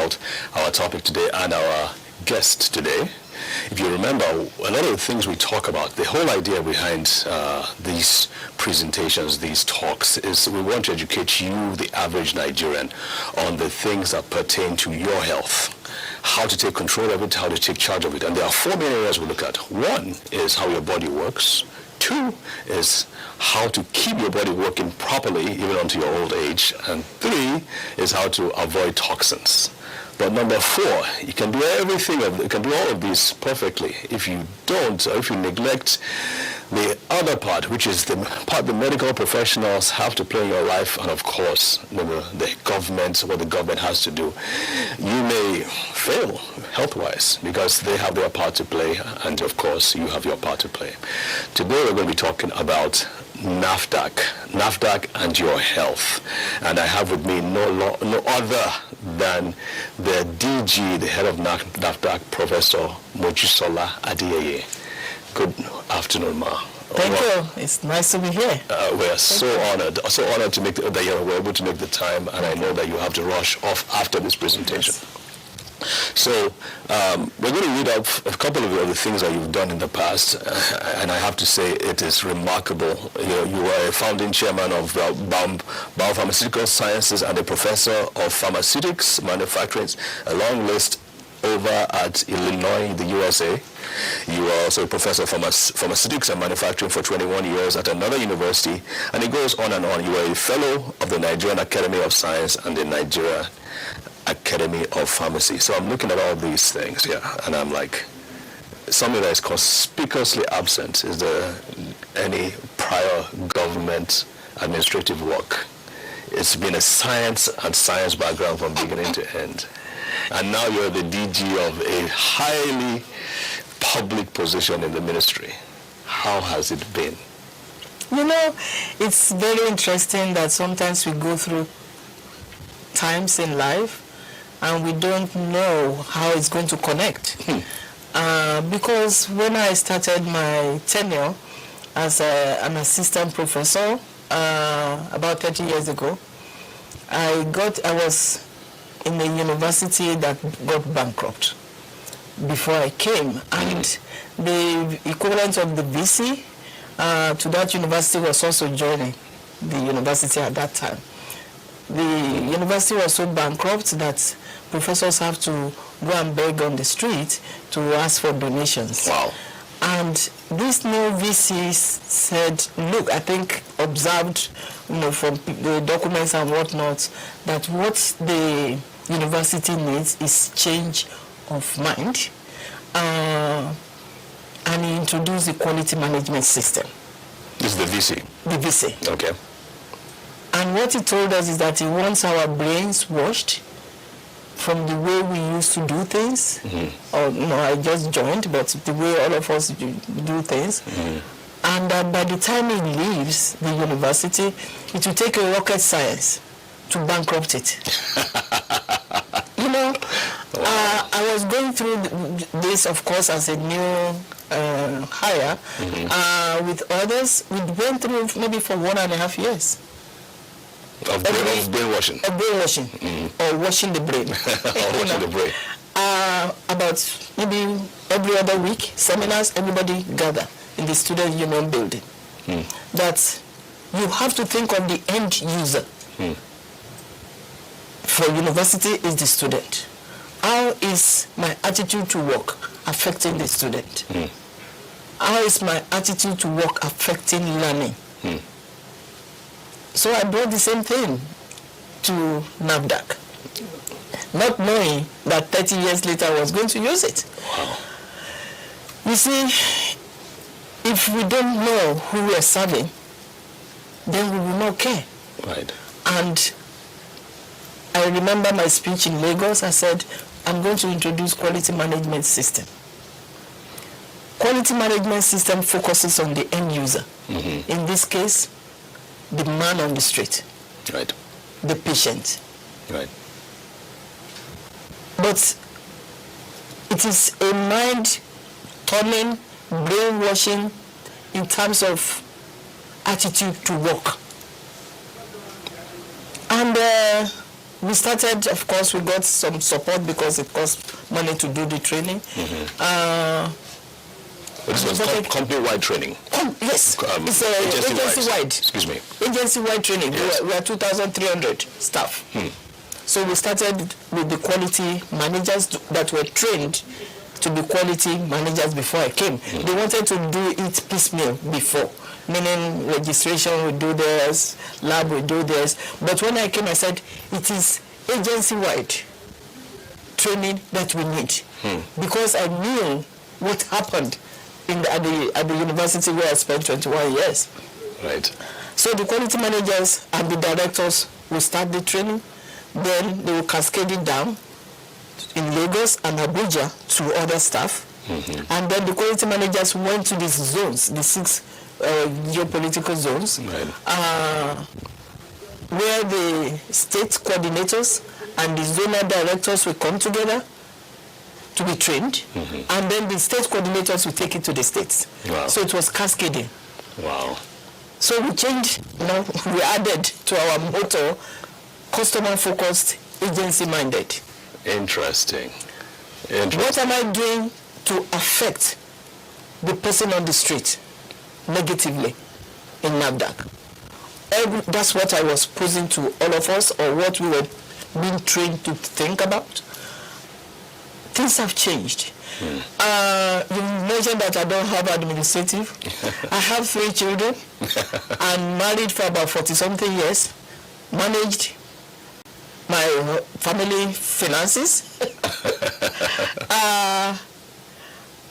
about our topic today and our guest today. If you remember, a lot of the things we talk about, the whole idea behind these presentations, these talks, is we want to educate you, the average Nigerian, on the things that pertain to your health, how to take control of it, how to take charge of it. And there are four main areas we look at. One is how your body works. Two is how to keep your body working properly even unto your old age. And three is how to avoid toxins. But number four, you can do everything, you can do all of these perfectly. If you don't, or if you neglect the other part, which is the part the medical professionals have to play in your life, and of course, the government, what the government has to do, you may fail health-wise because they have their part to play, and of course, you have your part to play. Today, we're going to be talking about NAFDAC and your health. And I have with me no other than the DG, the head of NAFDAC, Professor Mojisola Adeyeye. Good afternoon, ma. Thank you. It's nice to be here. We are so honored to make that you were able to make the time, and I know that you have to rush off after this presentation. Yes. So we're going to read out a couple of the things that you've done in the past, and I have to say it is remarkable. You were a founding chairman of Biopharmaceutical Sciences and a professor of pharmaceutics manufacturing, a long list over at Illinois, the USA. You were also a professor of pharmaceutics and manufacturing for 21 years at another university, and it goes on and on. You were a fellow of the Nigerian Academy of Science and the Nigerian Academy of Pharmacy. So I'm looking at all these things, and I'm like, something that is conspicuously absent. Is there any prior government administrative work? It's been a science background from beginning to end. And now you're the DG of a highly public position in the ministry. How has it been? You know, it's very interesting that sometimes we go through times in life and we don't know how it's going to connect. Because when I started my tenure as an assistant professor about 30 years ago, I was in a university that got bankrupt before I came, and the equivalent of the VC to that university was also joining the university at that time. The university was so bankrupt that professors have to go and beg on the street to ask for donations. Wow. And this new VC said, look, I think observed, from the documents and whatnot, that what the university needs is change of mind, and he introduced the quality management system. This is the VC? The VC. Okay. And what he told us is that he wants our brains washed from the way we used to do things. Or, I just joined, but the way all of us do things. And that by the time he leaves the university, it will take a rocket science to bankrupt it. Wow. I was going through this, of course, as a new hire. With others, we went through maybe for 1.5 years. Of brainwashing. Of brainwashing. Or washing the brain. Or washing the brain. About maybe every other week, seminars, everybody gather in the student union building. That you have to think of the end user. For university is the student. How is my attitude to work affecting the student? How is my attitude to work affecting learning? So I brought the same thing to NAFDAC, not knowing that 30 years later I was going to use it. Wow. You see, if we don't know who we are serving, then we will not care. Right. And I remember my speech in Lagos. I said, I'm going to introduce quality management system. Quality management system focuses on the end user. In this case, the man on the street. Right. The patient. Right. But it is a mind-turning, brainwashing in terms of attitude to work. And we started, of course, we got some support because it cost money to do the training. But this was company-wide training? Yes, it's agency-wide. Excuse me. Agency-wide training. Yes. We are 2,300 staff. So we started with the quality managers that were trained to be quality managers before I came. They wanted to do it piecemeal before, meaning registration we do theirs, lab we do theirs. But when I came, I said it is agency-wide training that we need, because I knew what happened at the university where I spent 21 years. Right. So the quality managers and the directors will start the training, then they will cascade it down in Lagos and Abuja to other staff. And then the quality managers went to these zones, the 6 geopolitical zones, right, where the state coordinators and the zonal directors will come together to be trained, and then the state coordinators will take it to the states. Wow. So it was cascading. Wow. So we changed, we added to our motto, customer-focused, agency-minded. Interesting. What am I doing to affect the person on the street negatively in NAFDAC? That's what I was posing to all of us, or what we were being trained to think about. Things have changed. You mentioned that I don't have administrative. I have 3 children. I'm married for about 40-something years. Managed my family finances.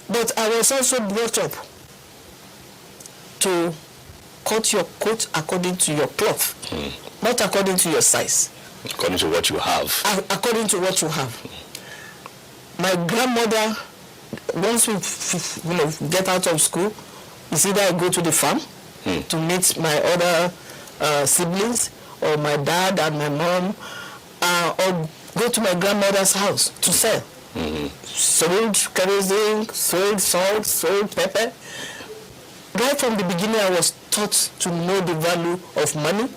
But I was also brought up to cut your coat according to your cloth, not according to your size. According to what you have. According to what you have. My grandmother, once we get out of school, it's either I go to the farm to meet my other siblings, or my dad and my mom, or go to my grandmother's house to sell. Sold kerosene, sold salt, sold pepper. Right from the beginning, I was taught to know the value of money.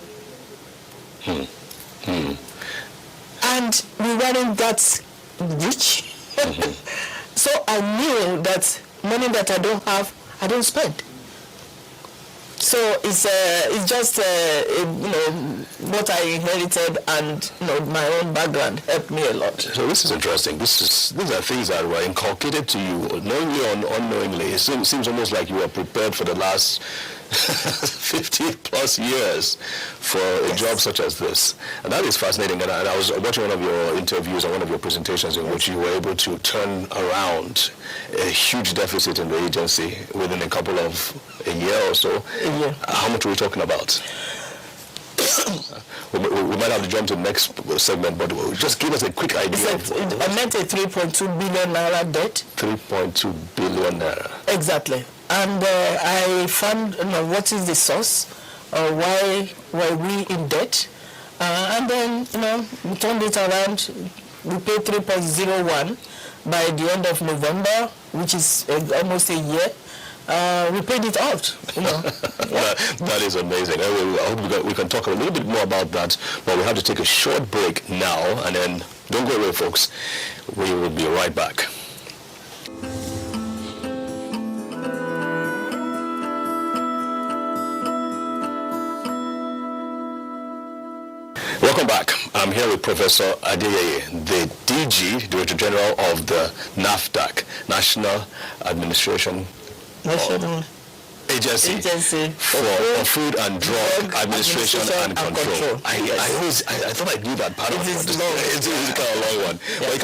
And we weren't that rich. So I knew that money that I don't have, I don't spend. So it's just what I inherited, and my own background helped me a lot. So this is interesting. These are things that were inculcated to you, knowingly or unknowingly. It seems almost like you were prepared for the last 50 plus years for a job such as this. And that is fascinating. And I was watching one of your interviews and one of your presentations in which you were able to turn around a huge deficit in the agency within a year or so. How much are we talking about? we might have to jump to the next segment, but just give us a quick idea. I meant a 3.2 billion naira debt. 3.2 billion naira. Exactly. And I found what is the source, why were we in debt, and then we turned it around. We paid 3.01 by the end of November, which is almost a year. We paid it out. That is amazing. I hope we can talk a little bit more about that, but we have to take a short break now, and then don't go away, folks. We will be right back. Welcome back. I'm here with Professor Adeyeye, the DG, Director General of the NAFDAC, National Administration Agency for Food and Drug Administration and Control. I thought I knew that part of it. It's kind of a long one. Yeah. But it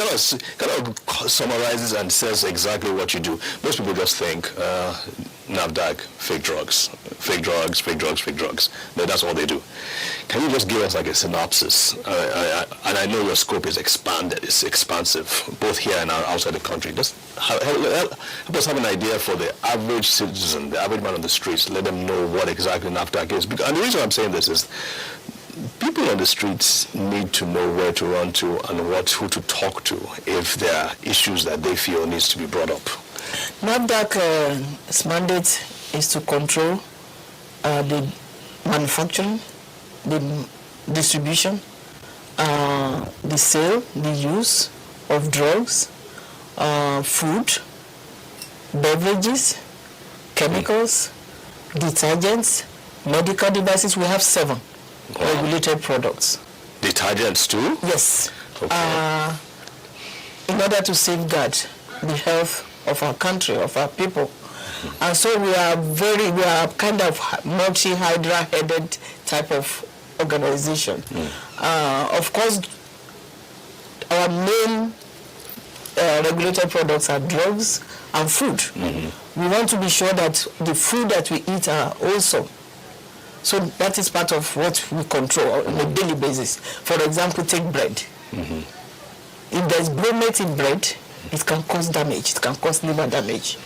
kind of summarizes and says exactly what you do. Most people just think NAFDAC, fake drugs. But that's all they do. Can you just give us like a synopsis? And I know your scope is expanded, it's expansive, both here and outside the country. Just help us have an idea for the average citizen, the average man on the streets. Let them know what exactly NAFDAC is. And the reason I'm saying this is people on the streets need to know where to run to and who to talk to if there are issues that they feel needs to be brought up. NAFDAC's mandate is to control the manufacturing, the distribution, the sale, the use of drugs, food, beverages, chemicals, detergents, medical devices. We have 7 regulated products. Detergents too? Yes. Okay. In order to safeguard the health of our country, of our people. And so we are kind of multi-hydra-headed type of organization. Of course, our main regulated products are drugs and food. We want to be sure that the food that we eat are also. So that is part of what we control on a daily basis. For example, take bread. If there's bromate in bread, it can cause damage. It can cause liver damage.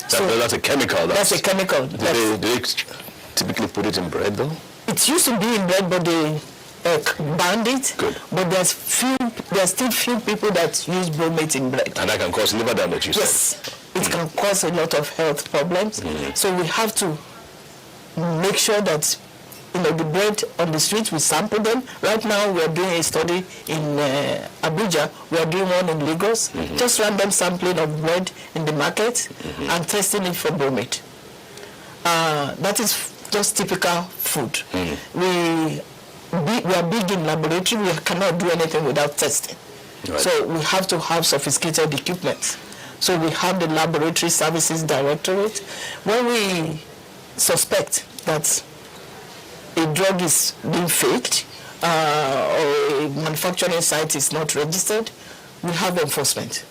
That's a chemical. That's a chemical. Do they typically put it in bread though? It used to be in bread, but they banned it. Good. But there's still few people that use bromate in bread. And that can cause liver damage, you Yes. It can cause a lot of health problems. So we have to make sure that the bread on the streets, we sample them. Right now we are doing a study in Abuja. We are doing one in Lagos. Just random sampling of bread in the market and testing it for bromate. That is just typical food. We are big in laboratory. We cannot do anything without testing. Right. So we have to have sophisticated equipment. So we have the Laboratory Services Directorate. When we suspect that a drug is being faked or a manufacturing site is not registered, we have enforcement.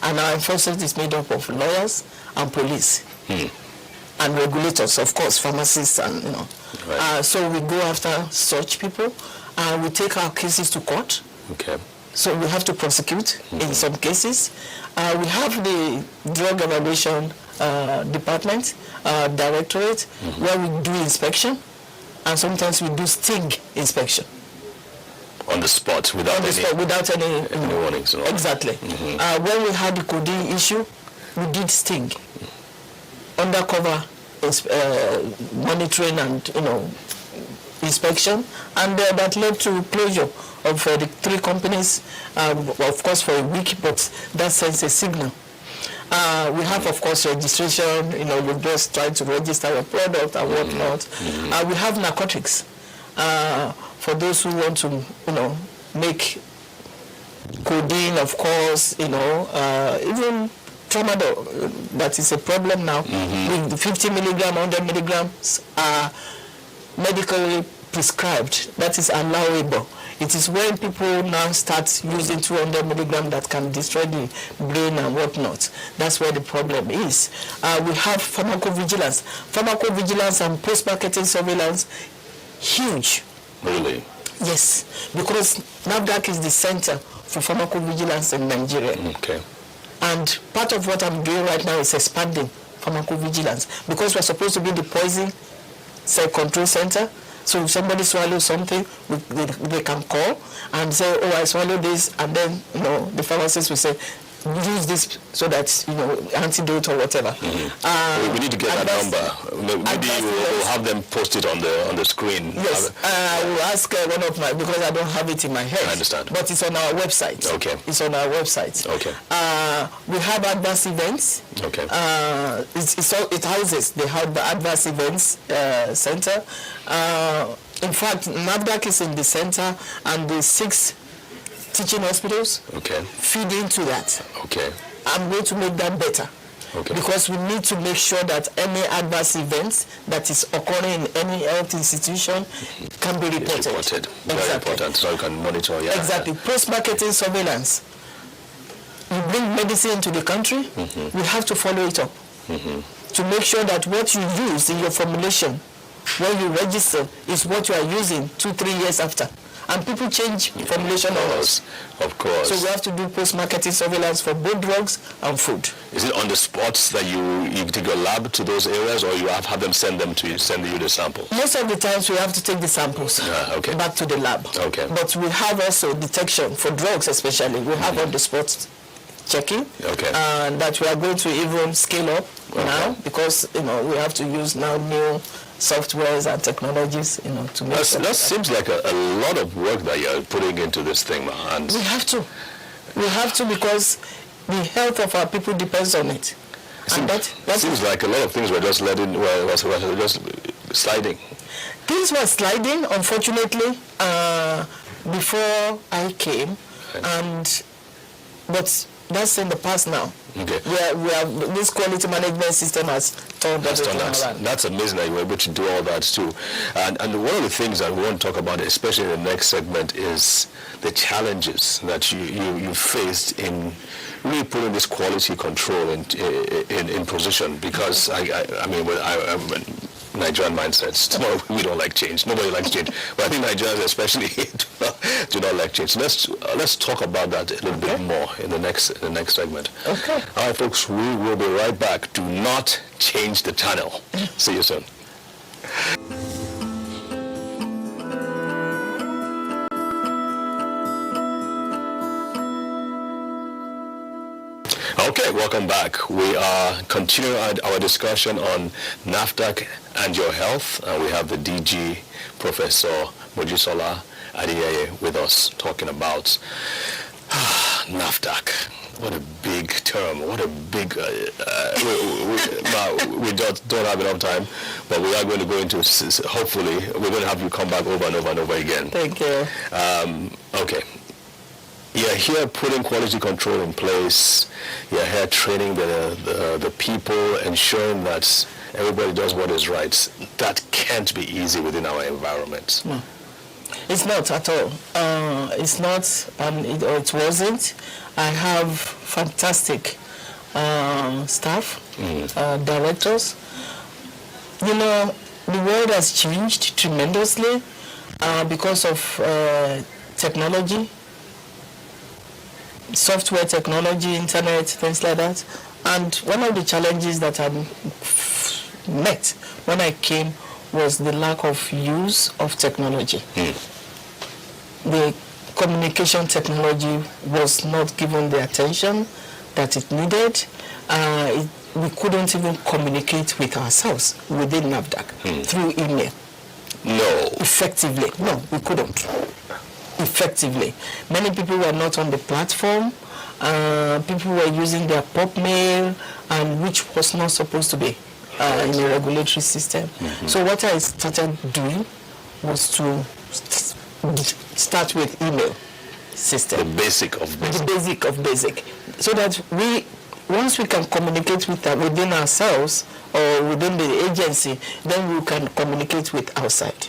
And our enforcement is made up of lawyers and police and regulators, of course, pharmacists and Right. so we go after such people and we take our cases to court. Okay. So we have to prosecute in some cases. We have the Drug Evaluation Department, Directorate, where we do inspection, and sometimes we do sting inspection. On the spot, without any warnings. No? Exactly. When we had the codeine issue, we did sting, undercover monitoring and inspection, and that led to closure of the 3 companies, of course for a week, but that sends a signal. We have, of course, registration. We just try to register a product and whatnot. We have narcotics for those who want to, make codeine, of course. Even tramadol, that is a problem now. With 50 milligram, 100 milligrams are medically prescribed. That is allowable. It is when people now start using 200 milligram that can destroy the brain and whatnot. That's where the problem is. We have pharmacovigilance. Pharmacovigilance and post-marketing surveillance, huge. Really? Yes, because NAFDAC is the center for pharmacovigilance in Nigeria. Okay. And part of what I'm doing right now is expanding pharmacovigilance, because we're supposed to be the poison control center. So if somebody swallows something, they can call and say, oh, I swallowed this, and then the pharmacist will say, use this so that antidote or whatever. We need to get that number. Maybe we'll have them post it on the screen. Yes, I will ask one of my, because I don't have it in my head. I understand. But it's on our website. Okay. It's on our website. Okay. We have adverse events. Okay. It houses the adverse events center. In fact, NAFDAC is in the center, and the 6 teaching hospitals feed into that. Okay. I'm going to make that better. Okay. Because we need to make sure that any adverse events that is occurring in any health institution can be reported. Very important, so you can monitor. Yeah. Exactly. Post-marketing surveillance. You bring medicine into the country, we have to follow it up to make sure that what you use in your formulation when you register is what you are using 2-3 years after. And people change formulation on us. Of course. So we have to do post-marketing surveillance for both drugs and food. Is it on the spots that you take your lab to those areas, or you have them send you the sample? Most of the times we have to take the samples back to the lab. Okay. But we have also detection for drugs, especially. We have on the spot checking. Okay. And that we are going to even scale up now, because we have to use now new softwares and technologies, to make that seems like a lot of work that you're putting into this thing, man. We have to. We have to, because the health of our people depends on it. And that seems like a lot of things were just were just sliding. Things were sliding, unfortunately, before I came, but that's in the past now. Okay. This quality management system has turned around. That's amazing that you were able to do all that too. And one of the things that we want to talk about, especially in the next segment, is the challenges that you faced in really putting this quality control in position. Because Nigerian mindsets, we don't like change. Nobody likes change. But I think Nigerians especially do not like change. So let's talk about that a little bit more in the next segment. Okay. All right, folks, we will be right back. Do not change the channel. See you soon. Okay, welcome back. We are continuing our discussion on NAFDAC and your health. We have the DG, Professor Mojisola Adeyeye, with us talking about NAFDAC. What a big term. What a big... we don't have enough time, but we are going to go into... Hopefully, we're going to have you come back over and over and over again. Thank you. Okay. You're here putting quality control in place. You're here training the people, ensuring that everybody does what is right. That can't be easy within our environment. No. It's not at all. It's not, it wasn't. I have fantastic staff, directors. The world has changed tremendously because of technology. Software technology, internet, things like that. And one of the challenges that I met when I came was the lack of use of technology. The communication technology was not given the attention that it needed. We couldn't even communicate with ourselves within NAFDAC through email. No. Effectively. No, we couldn't. Effectively. Many people were not on the platform. People were using their pop mail, and which was not supposed to be in a regulatory system. So what I started doing was to start with email system. The basic of basic. The basic of basic. So that once we can communicate within ourselves or within the agency, then we can communicate with outside.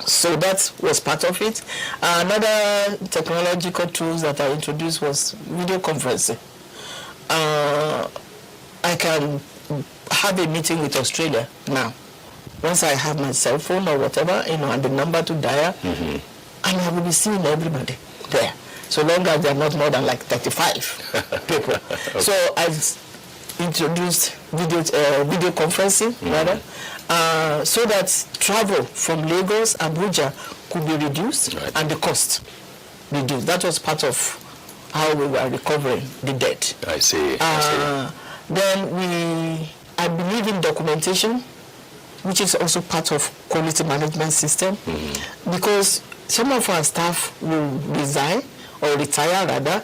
So that was part of it. Another technological tools that I introduced was video conferencing. I can have a meeting with Australia now. Once I have my cell phone or whatever, and the number to dial, and I will be seeing everybody there. So long as they're not more than like 35 people. Okay. So I've introduced video conferencing, rather, so that travel from Lagos, Abuja could be reduced, and the cost reduced. That was part of how we were recovering the debt. I see. Then I believe in documentation, which is also part of quality management system, because some of our staff will resign or retire rather,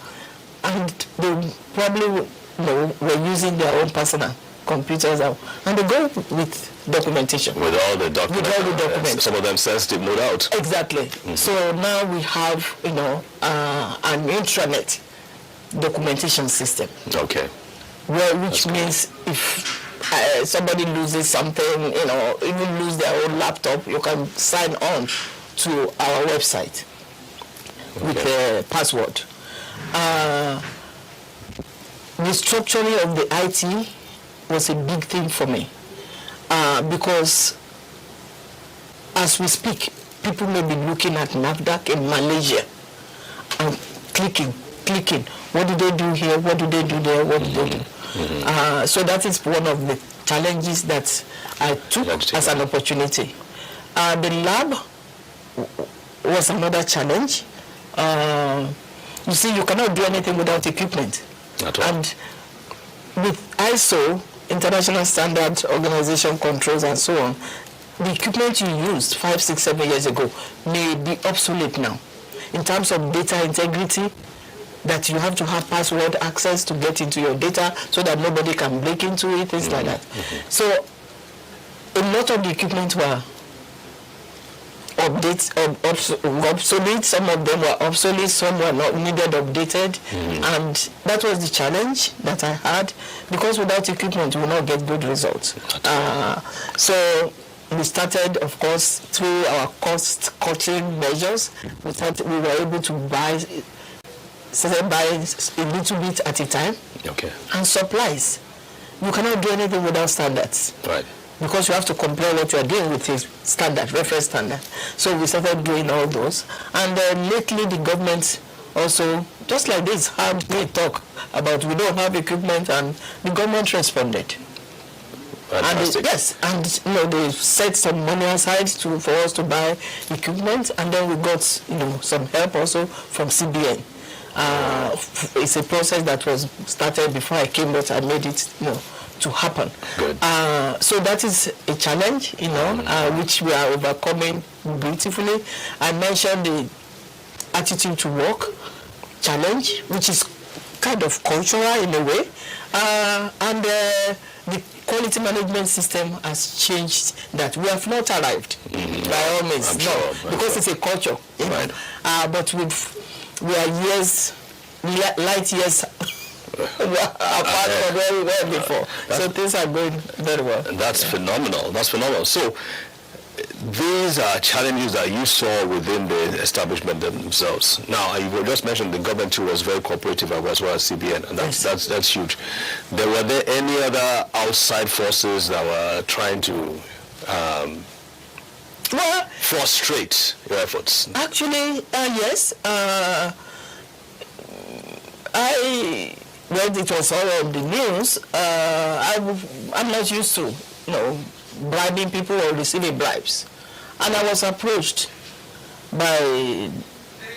and they probably were using their own personal computers, and they go with documentation. With all the documents. Some of them sensitive, no doubt. Exactly. So now we have, an intranet documentation system. Okay. Which means if somebody loses something, even lose their own laptop, you can sign on to our website with a password. Restructuring of the IT was a big thing for me because as we speak, people may be looking at NAFDAC in Malaysia and clicking. What do they do here? What do they do there? What do they do? So that is one of the challenges that I took as an opportunity. The lab was another challenge. You see, you cannot do anything without equipment. And with ISO, International Standard Organization Controls and so on, the equipment you used 5, 6, 7 years ago may be obsolete now. In terms of data integrity, that you have to have password access to get into your data so that nobody can break into it, things like that. So a lot of the equipment were obsolete, some of them were obsolete, some were not needed updated, and that was the challenge that I had, because without equipment we will not get good results. So we started, of course, through our cost-cutting measures. We were able to started buying a little bit at a time. Okay. And supplies. You cannot do anything without standards. Right. Because you have to compare what you are doing with a standard, reference standard. So we started doing all those. And lately the government also, just like this, had me talk about we don't have equipment, and the government responded. Fantastic. And they set some money aside for us to buy equipment, and then we got some help also from CBN. It's a process that was started before I came, but I made it to happen. Good. So that is a challenge, which we are overcoming beautifully. I mentioned the attitude to work challenge, which is kind of cultural in a way, and the quality management system has changed. That we have not arrived by all means, because it's a culture, Right. But we are light years apart from where we were before. So things are going very well. That's phenomenal. That's phenomenal. So these are challenges that you saw within the establishment themselves. Now, you just mentioned the government too was very cooperative as well as CBN, and that's huge. Were there any other outside forces that were trying to frustrate your efforts? Actually, yes. When it was all on the news, I'm not used to, bribing people or receiving bribes. And I was approached by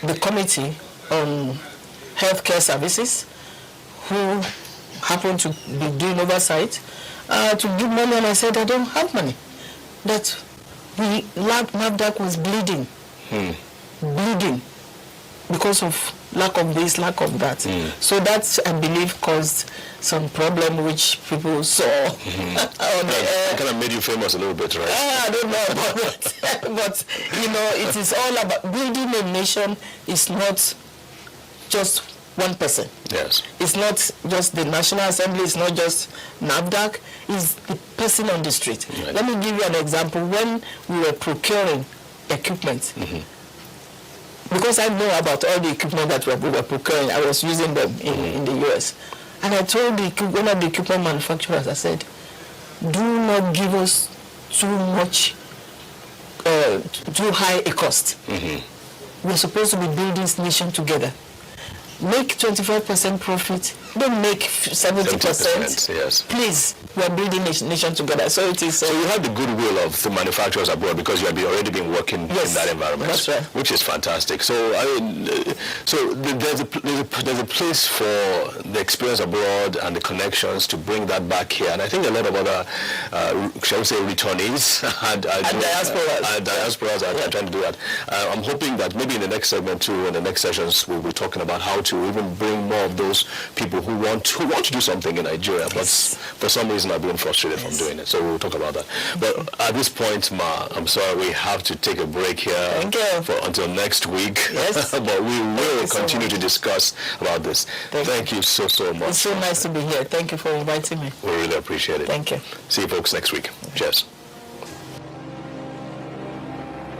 the Committee on Healthcare Services, who happened to be doing oversight, to give money, and I said, I don't have money. That NAFDAC was bleeding, because of lack of this, lack of that. So that, I believe, caused some problem which people saw on the air. Kind of made you famous a little bit, right? I don't know about that. But, it is all about building a nation. Is not just one person. Yes. It's not just the National Assembly, it's not just NAFDAC, it's the person on the street. Right. Let me give you an example. When we were procuring equipment, because I know about all the equipment that we were procuring, I was using them in the US. And I told one of the equipment manufacturers, I said, do not give us too high a cost. We're supposed to be building this nation together. Make 25% profit, don't make 70%. Yes. Please, we're building a nation together. So it is. So you have the goodwill of the manufacturers abroad because you have already been working in that environment. That's right. Which is fantastic. So there's a place for the experience abroad and the connections to bring that back here. And I think a lot of other, shall we say, returnees and diasporas are trying to do that. I'm hoping that maybe in the next segment too, in the next sessions, we'll be talking about how to even bring more of those people who want to do something in Nigeria, but for some reason are being frustrated from doing it. So we'll talk about that. But at this point, Ma, I'm sorry, we have to take a break here. Thank you. Until next week. Yes. But we will continue to discuss about this. Thank you so much. It's so nice to be here. Thank you for inviting me. We really appreciate it. Thank you. See you folks next week. Cheers.